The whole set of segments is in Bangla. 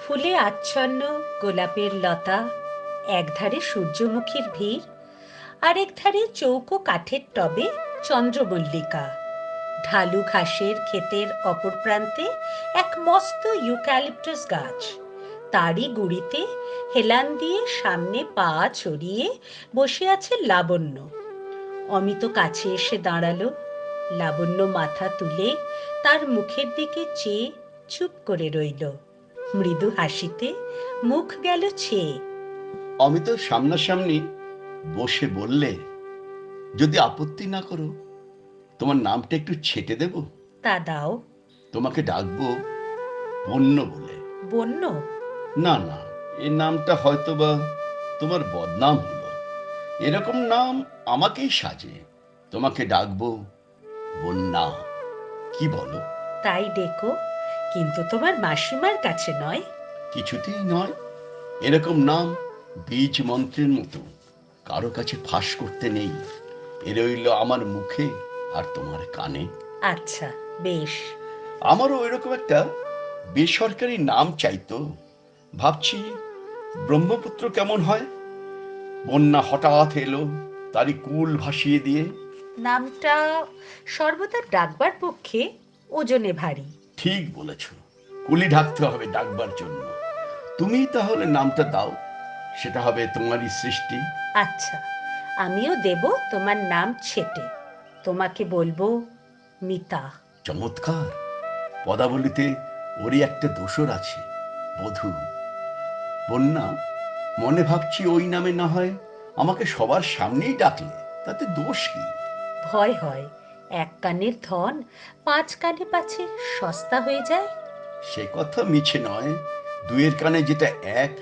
ফুলে আচ্ছন্ন গোলাপের লতা, একধারে সূর্যমুখীর ভিড়, আরেক ধারে চৌকো কাঠের টবে চন্দ্রমল্লিকা। ঢালু ঘাসের ক্ষেতের অপর প্রান্তে এক মস্ত ইউক্যালিপটাস গাছ, তারই গুড়িতে হেলান দিয়ে সামনে পা ছড়িয়ে বসে আছে লাবণ্য। অমিত কাছে এসে দাঁড়ালো। লাবণ্য মাথা তুলে তার মুখের দিকে চেয়ে চুপ করে রইল। মৃদু হাসিতে মুখ গেল ছেয়ে। অমিত সামনাসামনি বসে বললে, যদি আপত্তি না করো তোমার নামটা একটু ছেটে দেব। তা দাও। তোমাকে ডাকবো বন্য বলে। বন্য? না না, এই নামটা হয়তোবা তোমার বদনাম হলো। এরকম নাম আমাকেই সাজে। তোমাকে ডাকবো বন্যা। কি বলো? তাই ডেকো, কিন্তু তোমার মাসিমার কাছে নয়। কিছুতেই নয়। এরকম নাম বীজ মন্ত্রের মতো, কারো কাছে ফাঁস করতে নেই। এ রইল আমার মুখে আর তোমার কানে। আচ্ছা, বেশ। আমারও এরকম একটা বেসরকারি নাম চাইতো। ভাবছি ব্রহ্মপুত্র কেমন হয়। বন্যা হঠাৎ এলো, তারই কুল ভাসিয়ে দিয়ে। নামটা সর্বদা ডাকবার পক্ষে ওজনে ভারী। ঠিক বলেছ, কুলি ঢাকতে হবে ডাকবার জন্য। তুমি তাহলে নামটা দাও, সেটা হবে তোমারই সৃষ্টি। আচ্ছা, আমিও দেব তোমার নাম ছেটে। তোমাকে বলবো মিতা। চমৎকার। পদাবলিতে ওরই একটা দোসর আছে, বধূ। বন্যা, মনে ভাবছি ওই নামে না হয় আমাকে সবার সামনেই ডাকলে, তাতে দোষ কি? ভয় হয় এক কানের ধন পাঁচ কানে পাছে সস্তা হয়ে যায়। সে কথা মিছে নয়। দুয়ের কানে যেটা এক,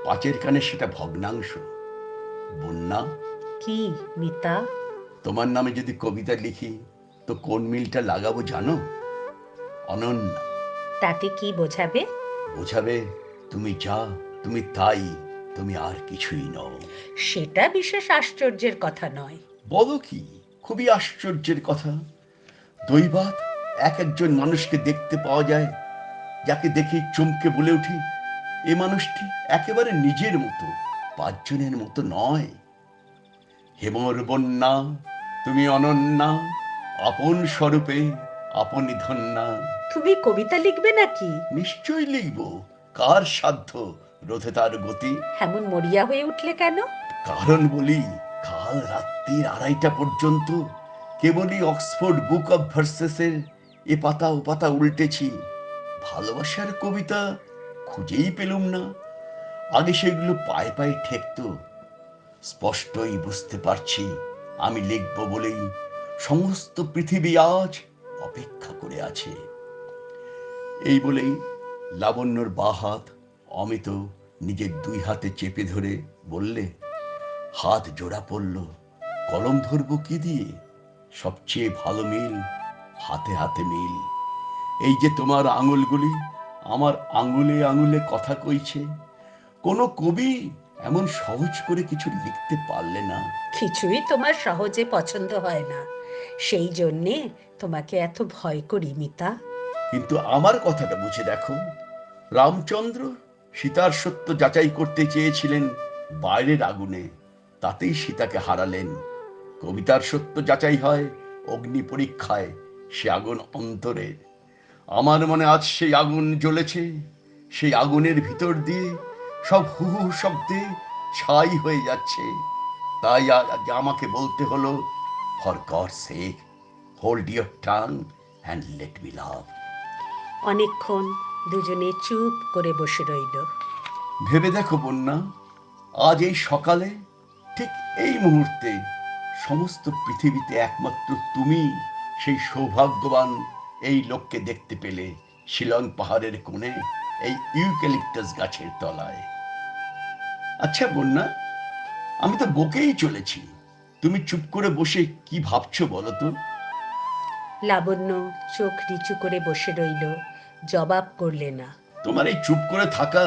পাঁচের কানে সেটা ভগ্নাংশ। বন্যা, কি মিতা? তোমার নামে যদি কবিতা লিখি তো কোন মিলটা লাগাবো জানো? অনন্যা। তাতে কি বোঝাবে? বোঝাবে তুমি যা, তুমি তাই, তুমি আর কিছুই নও। সেটা বিশেষ আশ্চর্যের কথা নয়। বলো কি? খুবই আশ্চর্যের কথা। দৈবাৎ এক একজন মানুষকে দেখতে পাওয়া যায়, যাকে দেখে চমকে বলে উঠি, এ মানুষটি একেবারে নিজের মতো, পাঁচজনের মতো নয়। হেমর বন্যা, তুমি অনন্যা, আপন স্বরূপে আপনি ধন্যা। তুমি কবিতা লিখবে নাকি? নিশ্চয়ই লিখব। কার সাধ্য রোধে তার গতি? এমন মরিয়া হয়ে উঠলে কেন? কারণ বলি, কাল রাত্রির 2:30 পর্যন্ত কেবলই অক্সফোর্ড বুক অব ভার্সেসের এ পাতা ও পাতা উল্টেছি। ভালোবাসার কবিতা খুঁজেই পেলুম না। আগে সেগুলো পায়ে পায়ে ঠেকতো। স্পষ্টই বুঝতে পারছি আমি লিখব বলেই সমস্ত পৃথিবী আজ অপেক্ষা করে আছে। এই বলেই লাবণ্যর বাঁ হাত অমিত নিজের দুই হাতে চেপে ধরে বললে, হাত জোড়া পড়ল, কলম ধরবো কি দিয়ে? সবচেয়ে ভালো মিল হাতে হাতে মিল। এই যে তোমার আঙুলগুলি আমার আঙুলে আঙুলে কথা কইছে। কোনো কবি এমন সহজ করে কিছু লিখতে পারলে না। কিছুই তোমার সহজে পছন্দ হয় না, সেই জন্যে তোমাকে এত ভয় করি মিতা। কিন্তু আমার কথাটা বুঝে দেখো। রামচন্দ্র সীতার সত্য যাচাই করতে চেয়েছিলেন বাইরের আগুনে, তাতেই সীতাকে হারালেন। কবিতার সত্য যাচাই হয় অগ্নি পরীক্ষায়, সে আগুন অন্তরের। আমার মনে আজ সেই আগুন জ্বলেছে। সেই আগুনের ভিতর দিয়ে সব হু হু শব্দে ছাই হয়ে যাচ্ছে। তাই আজ আমাকে বলতে হলো, for God sake hold your tongue and let me লাভ। অনেকক্ষণ দুজনে চুপ করে বসে রইল। ভেবে দেখো বন্যা, আজ এই সকালে, ঠিক এই মুহূর্তে, সমস্ত পৃথিবীতে একমাত্র তুমি সেই সৌভাগ্যবান এই লোককে দেখতে পেলে শিলং পাহাড়ের কোণে এই ইউক্যালিপটাস গাছের তলায়। আচ্ছা বন্যা, আমি তো বকেই চলেছি, তুমি চুপ করে বসে কি ভাবছো বলো তো? লাবণ্য চোখ নিচু করে বসে রইল, জবাব করলে না। তোমার এই চুপ করে থাকা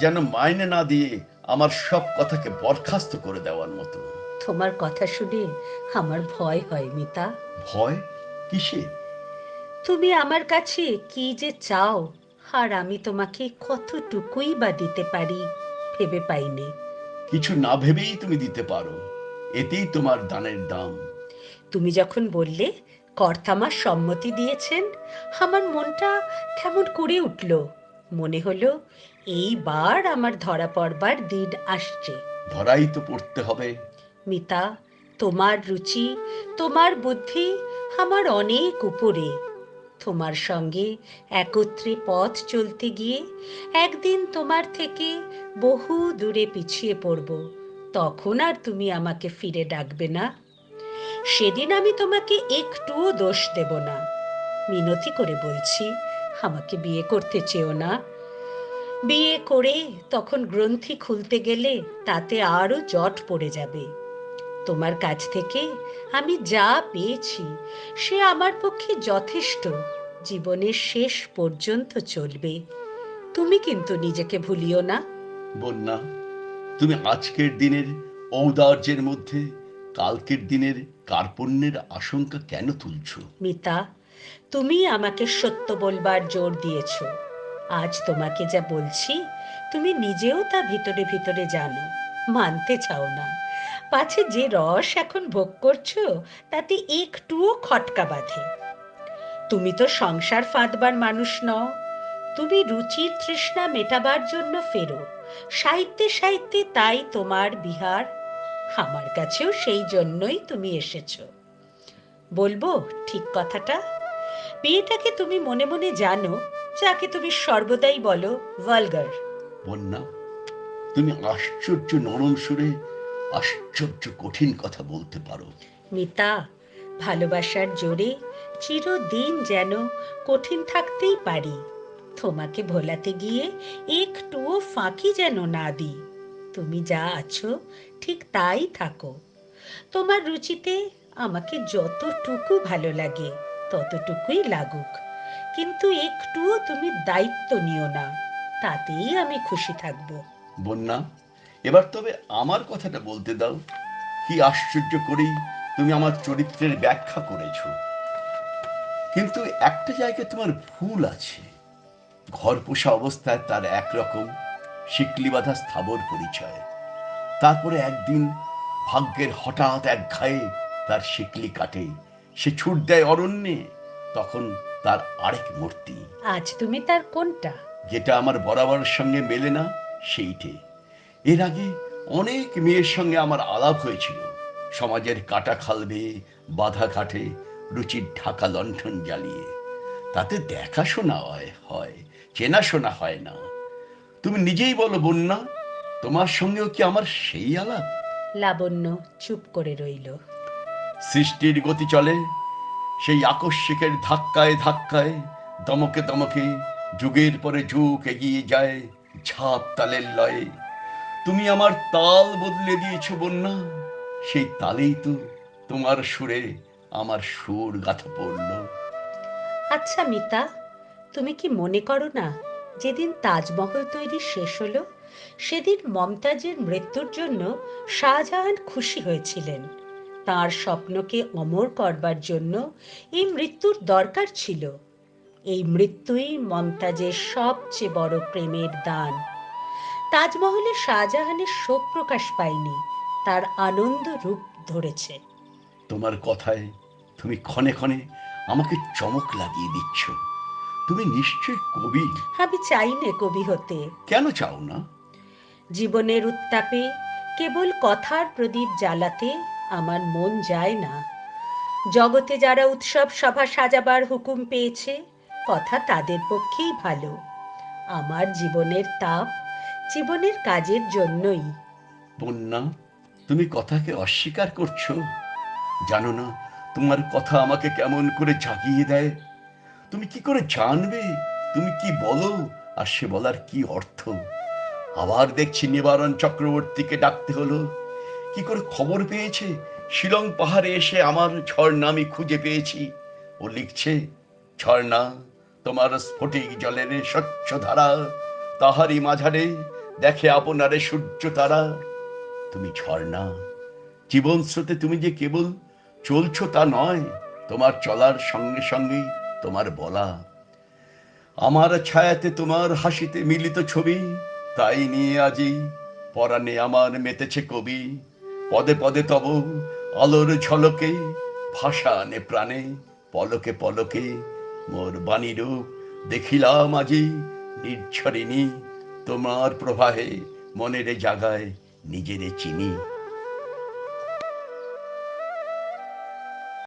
যেন মাইনে না দিয়ে আমার সব কথাকে বরখাস্ত করে দেওয়ার মতো। তোমার কথা শুনে আমার ভয় হয় মিতা। ভয় কিসে? তুমি আমার কাছে কি যে চাও আর আমি তোমাকে কতটুকুই বা দিতে পারি ভেবে পাইনি। কিছু না ভেবেই তুমি দিতে পারো, এতেই তোমার দানের দাম। তুমি যখন বললে কর্তামা সম্মতি দিয়েছেন, আমার মনটা কেমন করে উঠল। মনে হলো এইবার আমার ধরা পড়বার দিন আসছে। ধরাই তো পড়তে হবে। মিতা, তোমার রুচি, তোমার বুদ্ধি আমার অনেক উপরে। তোমার সঙ্গে একত্রে পথ চলতে গিয়ে একদিন তোমার থেকে বহু দূরে পিছিয়ে পড়ব, তখন আর তুমি আমাকে ফিরে ডাকবে না। সেদিন আমি তোমাকে একটুও দোষ দেব না। মিনতি করে বলছি, আমাকে বিয়ে করতে চেও না। বিয়ে করে তখন গ্রন্থি খুলতে গেলে তাতে আরো জট পড়ে যাবে। তোমার কাছ থেকে আমি যা পেয়েছি সে আমার পক্ষে যথেষ্ট, জীবনের শেষ পর্যন্ত চলবে। তুমি কিন্তু নিজেকে ভুলিও না। বন্যা, তুমি আজকের দিনের ঔদার্যের মধ্যে কালকের দিনের কার্পণ্যের আশঙ্কা কেন তুলছো? মিতা, তুমি আমাকে সত্য বলবার জোর দিয়েছ। আজ তোমাকে যা বলছি তুমি নিজেও তা ভিতরে ভিতরে জানো, মানতে চাও না। পাছে যে রস এখন ভোগ করছো তাতে একটুও খটকা বাঁধে। তুমি তো সংসার ফাঁদবার মানুষ নও। তুমি রুচির তৃষ্ণা মেটাবার জন্য ফেরো, সাহিত্যে সাহিত্যে তাই তোমার বিহার। আমার কাছেও সেই জন্যই তুমি এসেছো। বলবো ঠিক কথাটা? বিয়েটাকে তুমি মনে মনে জানো, যাকে তুমি সর্বদাই বলো ভালগার। বন্যা, তুমি আশ্চর্য নরম সুরে আশ্চর্য কঠিন কথা বলতে পারো। মিতা, ভালোবাসার জোরে চিরদিন যেন কঠিন থাকতেই পারি। তোমাকে ভোলাতে গিয়ে একটুও ফাঁকি যেন না দিই। তুমি যা আছো ঠিক তাই থাকো। তোমার রুচিতে আমাকে যতটুকু ভালো লাগে ততটুকুই লাগুক, কিন্তু একটুও তুমি দায়িত্ব নিও না, তাতেই আমি খুশি থাকবো। বন্যা, এবার তবে আমার কথাটা বলতে দাও। কি আশ্চর্য করেই তুমি আমার চরিত্রের ব্যাখ্যা করেছো, কিন্তু একটা জায়গায় তোমার ভুল আছে। ঘর পোষা অবস্থায় তার একরকম শিকলি বাঁধা স্থাবর পরিচয়, তারপরে একদিন ভাগ্যের হঠাৎ এক ঘায়ে তার শিকলি কাটে, সে ছুট দেয় অরণ্যে, তখন তার আরেক মূর্তি। আজ তুমি তার কোনটা? যেটা আমার বরাবরের সঙ্গে মেলে না সেইটে। এর আগে অনেক মেয়ের সঙ্গে আমার আলাপ হয়েছিল, সমাজের কাটা খাল বেয়ে বাধা ঘাটে রুচির ঢাকা লণ্ঠন জ্বালিয়ে। তাতে দেখাশোনা হয়, চেনাশোনা হয় না। তুমি নিজেই বলো বন্যা, তোমার সঙ্গেও কি আমার সেই আলাপ? লাবণ্য চুপ করে রইল। সৃষ্টির গতি চলে সেই আকস্মিকের ধাক্কায় ধাক্কায়, দমকে দমকে যুগের পরে যুগ এগিয়ে যায় ঝাঁপ তালের লয়ে। তুমি আমার তাল বদলে দিয়েছো বন্যা, সেই তালেই তো তোমার সুরে আমার সুর গাঁথা পড়লো। আচ্ছা মিতা, তুমি কি মনে করো না যেদিন তাজমহল তৈরি শেষ হলো সেদিন মমতাজের মৃত্যুর জন্য শাহজাহান খুশি হয়েছিলেন? তার স্বপ্নকে অমর করবার জন্য এই মৃত্যুর দরকার ছিল। এই মৃত্যুই মমতাজের সবচেয়ে বড় প্রেমের দান। তাজমহলে শাহজাহানের শোক প্রকাশ পায়নি, তার আনন্দ রূপ ধরেছে। তোমার কথায় তুমি ক্ষণে ক্ষণে আমাকে চমক লাগিয়ে দিচ্ছ। তুমি নিশ্চয় কবি। আমি চাই নে কবি হতে। কেন চাও না? জীবনের উত্তাপে কেবল কথার প্রদীপ জ্বালাতে আমার মন যায় না। জগতে যারা উৎসব সভা সাজাবার হুকুম পেয়েছে, কথা তাদের পক্ষেই ভালো। আমার জীবনের তাপ জীবনের কাজের জন্যই। বন্যা, তুমি কথাকে অস্বীকার করছো। জানো না তোমার কথা আমাকে কেমন করে জাগিয়ে দেয়? তুমি কি করে জানবে তুমি কি বলো আর সে বলার কি অর্থ? আবার দেখছি নিবারণ চক্রবর্তীকে ডাকতে হলো। কি করে খবর পেয়েছে শিলং পাহাড়ে এসে আমার ঝর্ণা আমি খুঁজে পেয়েছি। ও লিখছে, ঝর্ণা তোমার স্ফটিক জলের স্বচ্ছ ধারা, তাহারি মাঝারে দেখে আপনারে সূর্য তারা। তুমি ঝর্ণা, জীবন স্রোতে তুমি যে কেবল চলছো তা নয়, তোমার চলার সঙ্গে সঙ্গেই তোমার বলা। আমার ছায়াতে তোমার হাসিতে মিলিত ছবি, তাই নিয়ে আজি পরাণে আমার মেতেছে কবি। পদে পদে তব আলোর ঝলকে ভাষা আনে প্রাণে, পলকে পলকে মোর বাণী রূপ দেখিলাম আজি নির্ঝরিণী। তোমার প্রবাহে মনেরে জাগায় নিজেরে চিনি।